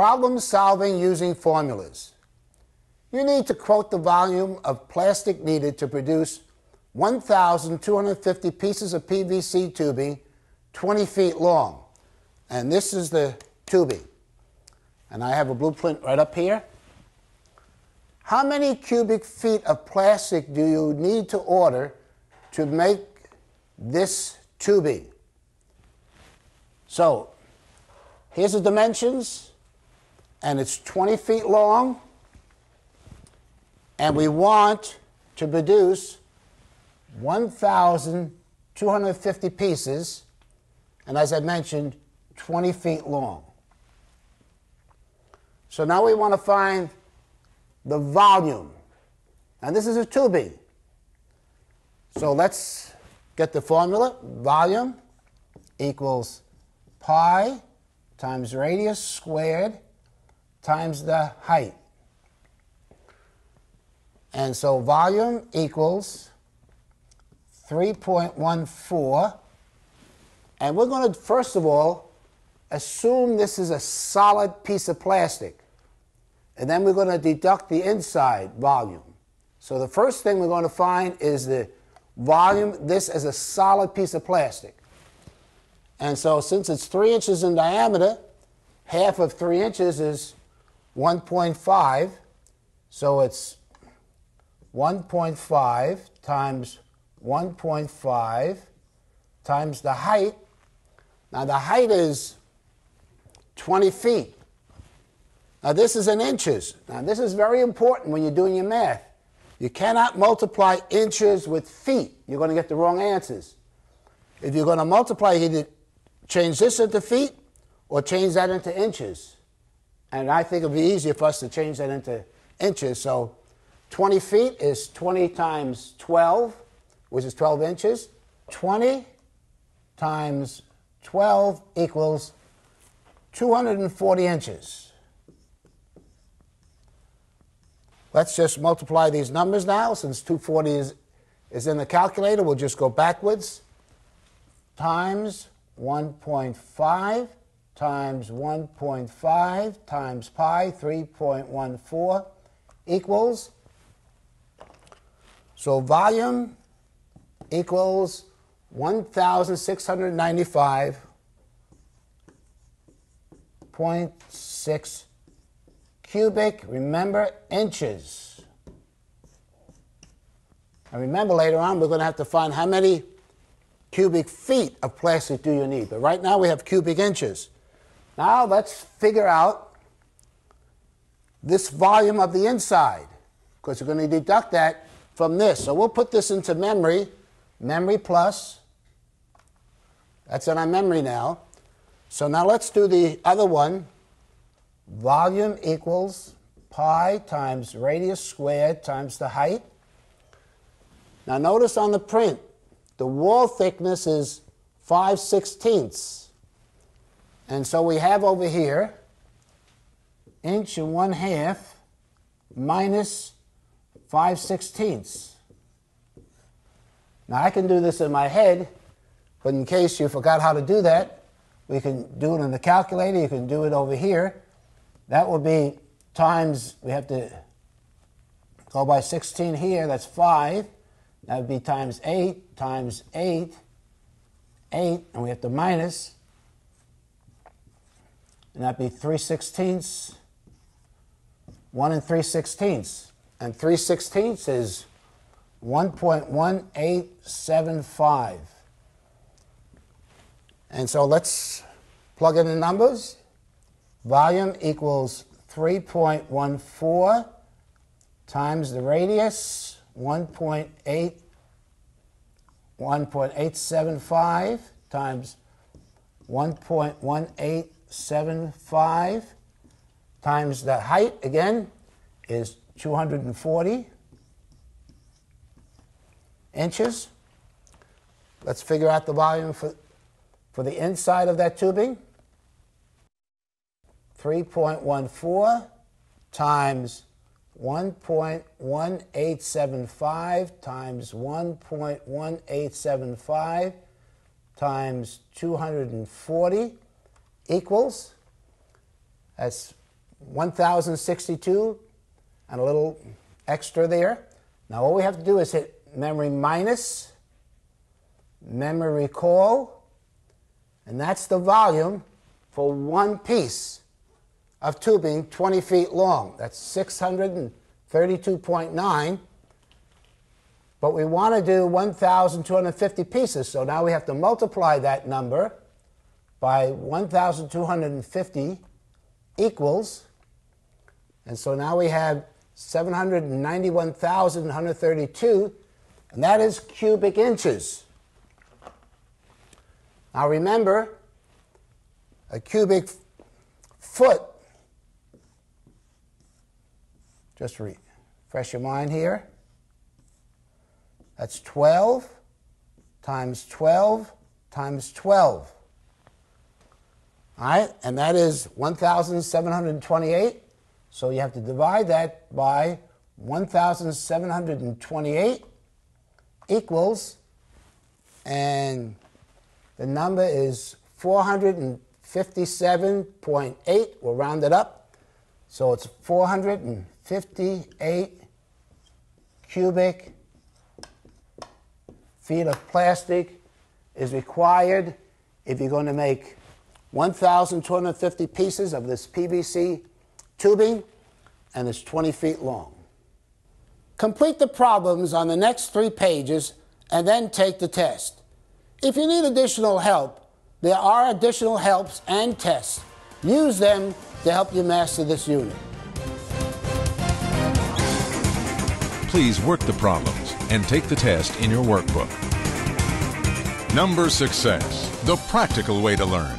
Problem solving using formulas. You need to quote the volume of plastic needed to produce 1,250 pieces of PVC tubing 20 feet long. And this is the tubing. And I have a blueprint right up here. How many cubic feet of plastic do you need to order to make this tubing? So here's the dimensions, and it's 20 feet long, and we want to produce 1,250 pieces, and as I mentioned, 20 feet long. So now we want to find the volume. And this is a tubing. So let's get the formula. Volume equals pi times radius squared times the height. And so volume equals 3.14. And we're going to, first of all, assume this is a solid piece of plastic. And then we're going to deduct the inside volume. So the first thing we're going to find is the volume, this as a solid piece of plastic. And so since it's 3 inches in diameter, half of 3 inches is 1.5. So it's 1.5 times 1.5 times the height. Now the height is 20 feet. Now this is in inches. Now this is very important when you're doing your math. You cannot multiply inches with feet. You're going to get the wrong answers. If you're going to multiply, you either change this into feet or change that into inches. And I think it would be easier for us to change that into inches. So 20 feet is 20 times 12, which is 12 inches. 20 times 12 equals 240 inches. Let's just multiply these numbers now. Since 240 is in the calculator, we'll just go backwards. Times 1.5 times 1.5 times pi, 3.14, equals. So volume equals 1,695.6 cubic, remember, inches. And remember, later on, we're going to have to find how many cubic feet of plastic do you need. But right now, we have cubic inches. Now, let's figure out this volume of the inside, because we're going to deduct that from this. So we'll put this into memory. Memory plus. That's in our memory now. So now let's do the other one. Volume equals pi times radius squared times the height. Now notice on the print, the wall thickness is 5/16. And so we have over here inch and 1/2 minus 5/16. Now I can do this in my head, but in case you forgot how to do that, we can do it in the calculator. You can do it over here. That will be times, we have to go by 16 here, that's 5. That would be times 8, times 8, 8, and we have to minus. And that would be 3/16, 1 and 3/16. And 3/16 is 1.1875. And so let's plug in the numbers. Volume equals 3.14 times the radius, 1.875 times 1.1875 times the height, again, is 240 inches. Let's figure out the volume for the inside of that tubing. 3.14 times 1.1875 times 1.1875 times 240 equals, that's 1062 and a little extra there. Now all we have to do is hit memory minus, memory recall, and that's the volume for one piece of tubing 20 feet long. That's 632.9. But we want to do 1,250 pieces, so now we have to multiply that number by 1,250 equals, and so now we have 791,132, and that is cubic inches. Now remember, a cubic foot, just refresh your mind here, that's 12 times 12 times 12. All right, and that is 1,728. So you have to divide that by 1,728 equals, and the number is 457.8. We'll round it up. So it's 458 cubic feet of plastic is required if you're going to make 1,250 pieces of this PVC tubing, and it's 20 feet long. Complete the problems on the next 3 pages and then take the test. If you need additional help, there are additional helps and tests. Use them to help you master this unit. Please work the problems and take the test in your workbook. Number success, the practical way to learn.